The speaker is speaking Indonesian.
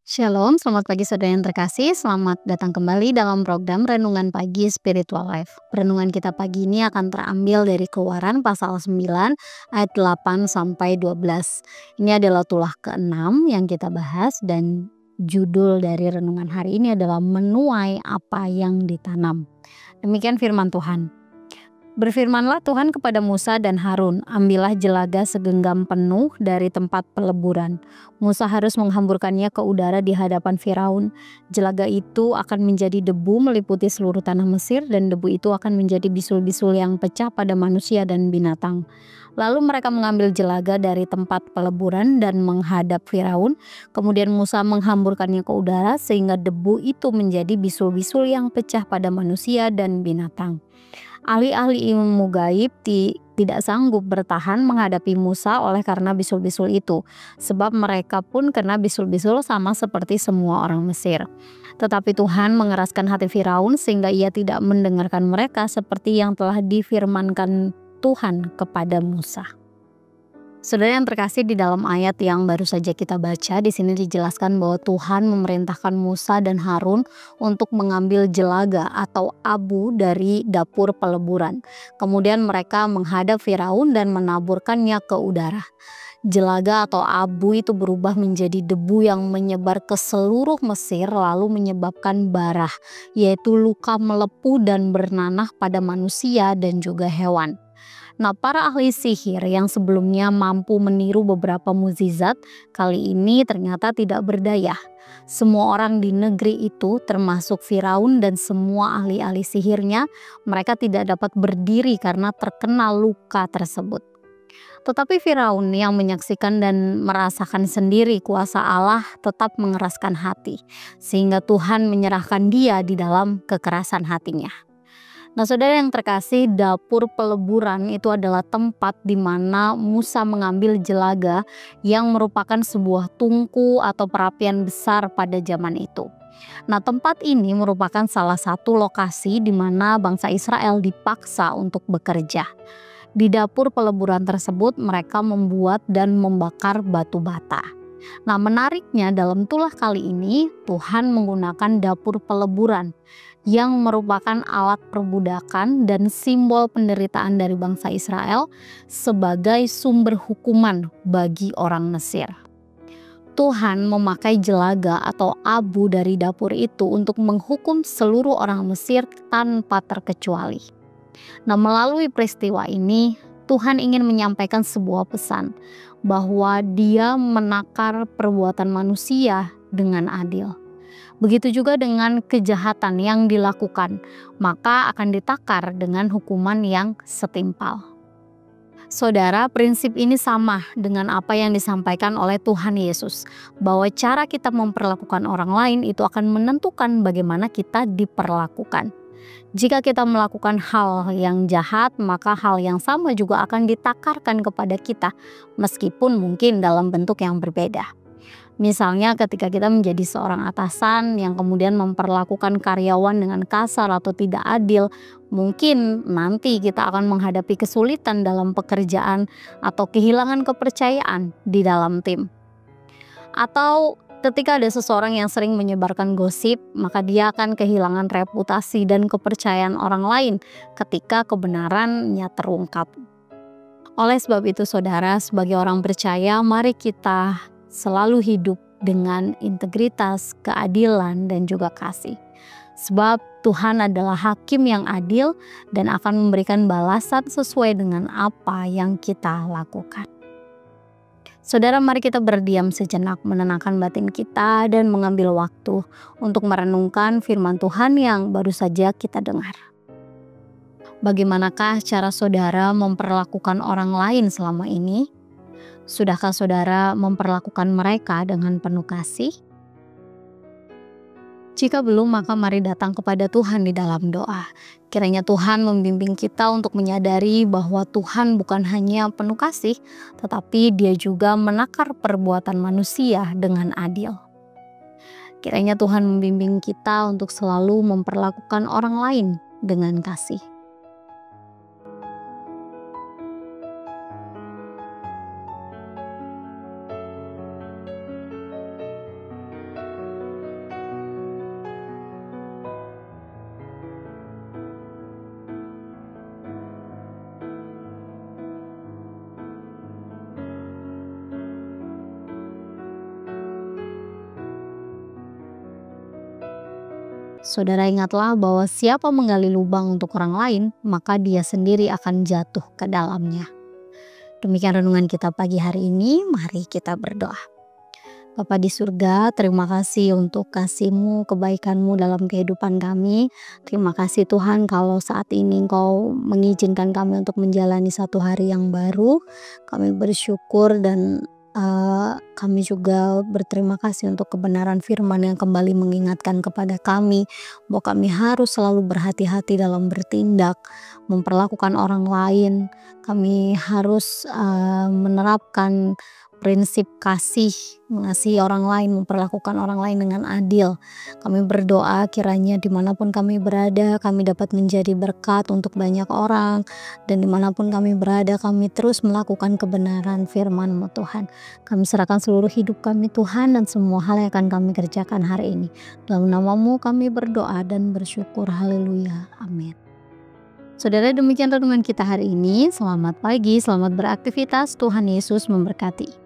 Shalom, selamat pagi saudara yang terkasih. Selamat datang kembali dalam program Renungan Pagi Spiritual Life. Renungan kita pagi ini akan terambil dari Keluaran pasal 9 ayat 8 sampai 12. Ini adalah tulah ke-6 yang kita bahas dan judul dari renungan hari ini adalah menuai apa yang ditanam. Demikian firman Tuhan. Berfirmanlah Tuhan kepada Musa dan Harun, ambillah jelaga segenggam penuh dari tempat peleburan. Musa harus menghamburkannya ke udara di hadapan Firaun. Jelaga itu akan menjadi debu meliputi seluruh tanah Mesir, dan debu itu akan menjadi bisul-bisul yang pecah pada manusia dan binatang. Lalu mereka mengambil jelaga dari tempat peleburan dan menghadap Firaun. Kemudian Musa menghamburkannya ke udara sehingga debu itu menjadi bisul-bisul yang pecah pada manusia dan binatang. Ahli-ahli ilmu gaib tidak sanggup bertahan menghadapi Musa oleh karena bisul-bisul itu, sebab mereka pun kena bisul-bisul sama seperti semua orang Mesir. Tetapi Tuhan mengeraskan hati Firaun sehingga ia tidak mendengarkan mereka seperti yang telah difirmankan Tuhan kepada Musa. Saudara yang terkasih, di dalam ayat yang baru saja kita baca, di sini dijelaskan bahwa Tuhan memerintahkan Musa dan Harun untuk mengambil jelaga atau abu dari dapur peleburan. Kemudian mereka menghadap Firaun dan menaburkannya ke udara. Jelaga atau abu itu berubah menjadi debu yang menyebar ke seluruh Mesir, lalu menyebabkan barah, yaitu luka melepuh dan bernanah pada manusia dan juga hewan. Nah, para ahli sihir yang sebelumnya mampu meniru beberapa mukjizat, kali ini ternyata tidak berdaya. Semua orang di negeri itu, termasuk Firaun dan semua ahli-ahli sihirnya, mereka tidak dapat berdiri karena terkena luka tersebut. Tetapi Firaun yang menyaksikan dan merasakan sendiri kuasa Allah tetap mengeraskan hati, sehingga Tuhan menyerahkan dia di dalam kekerasan hatinya. Nah, saudara yang terkasih, dapur peleburan itu adalah tempat di mana Musa mengambil jelaga yang merupakan sebuah tungku atau perapian besar pada zaman itu. Nah, tempat ini merupakan salah satu lokasi di mana bangsa Israel dipaksa untuk bekerja. Di dapur peleburan tersebut mereka membuat dan membakar batu bata. Nah, menariknya dalam tulah kali ini Tuhan menggunakan dapur peleburan yang merupakan alat perbudakan dan simbol penderitaan dari bangsa Israel sebagai sumber hukuman bagi orang Mesir. Tuhan memakai jelaga atau abu dari dapur itu untuk menghukum seluruh orang Mesir tanpa terkecuali. Nah, melalui peristiwa ini Tuhan ingin menyampaikan sebuah pesan bahwa Dia menakar perbuatan manusia dengan adil. Begitu juga dengan kejahatan yang dilakukan, maka akan ditakar dengan hukuman yang setimpal. Saudara, prinsip ini sama dengan apa yang disampaikan oleh Tuhan Yesus, bahwa cara kita memperlakukan orang lain itu akan menentukan bagaimana kita diperlakukan. Jika kita melakukan hal yang jahat, maka hal yang sama juga akan ditakarkan kepada kita, meskipun mungkin dalam bentuk yang berbeda. Misalnya ketika kita menjadi seorang atasan yang kemudian memperlakukan karyawan dengan kasar atau tidak adil, mungkin nanti kita akan menghadapi kesulitan dalam pekerjaan atau kehilangan kepercayaan di dalam tim. Atau ketika ada seseorang yang sering menyebarkan gosip, maka dia akan kehilangan reputasi dan kepercayaan orang lain ketika kebenarannya terungkap. Oleh sebab itu saudara, sebagai orang percaya, mari kita selalu hidup dengan integritas, keadilan, dan juga kasih. Sebab Tuhan adalah hakim yang adil dan akan memberikan balasan sesuai dengan apa yang kita lakukan. Saudara, mari kita berdiam sejenak, menenangkan batin kita dan mengambil waktu untuk merenungkan firman Tuhan yang baru saja kita dengar. Bagaimanakah cara saudara memperlakukan orang lain selama ini? Sudahkah saudara memperlakukan mereka dengan penuh kasih? Jika belum, maka mari datang kepada Tuhan di dalam doa. Kiranya Tuhan membimbing kita untuk menyadari bahwa Tuhan bukan hanya penuh kasih, tetapi Dia juga menakar perbuatan manusia dengan adil. Kiranya Tuhan membimbing kita untuk selalu memperlakukan orang lain dengan kasih. Saudara ingatlah bahwa siapa menggali lubang untuk orang lain, maka dia sendiri akan jatuh ke dalamnya. Demikian renungan kita pagi hari ini, mari kita berdoa. Bapa di surga, terima kasih untuk kasih-Mu, kebaikan-Mu dalam kehidupan kami. Terima kasih Tuhan kalau saat ini Engkau mengizinkan kami untuk menjalani satu hari yang baru. Kami bersyukur dan kami juga berterima kasih untuk kebenaran firman yang kembali mengingatkan kepada kami bahwa kami harus selalu berhati-hati dalam bertindak, memperlakukan orang lain. Kami harus menerapkan prinsip kasih, mengasihi orang lain, memperlakukan orang lain dengan adil. Kami berdoa kiranya dimanapun kami berada, kami dapat menjadi berkat untuk banyak orang. Dan dimanapun kami berada, kami terus melakukan kebenaran firman-Mu Tuhan. Kami serahkan seluruh hidup kami Tuhan dan semua hal yang akan kami kerjakan hari ini. Dalam nama-Mu kami berdoa dan bersyukur. Haleluya. Amin. Saudara, demikian renungan kita hari ini. Selamat pagi, selamat beraktivitas. Tuhan Yesus memberkati.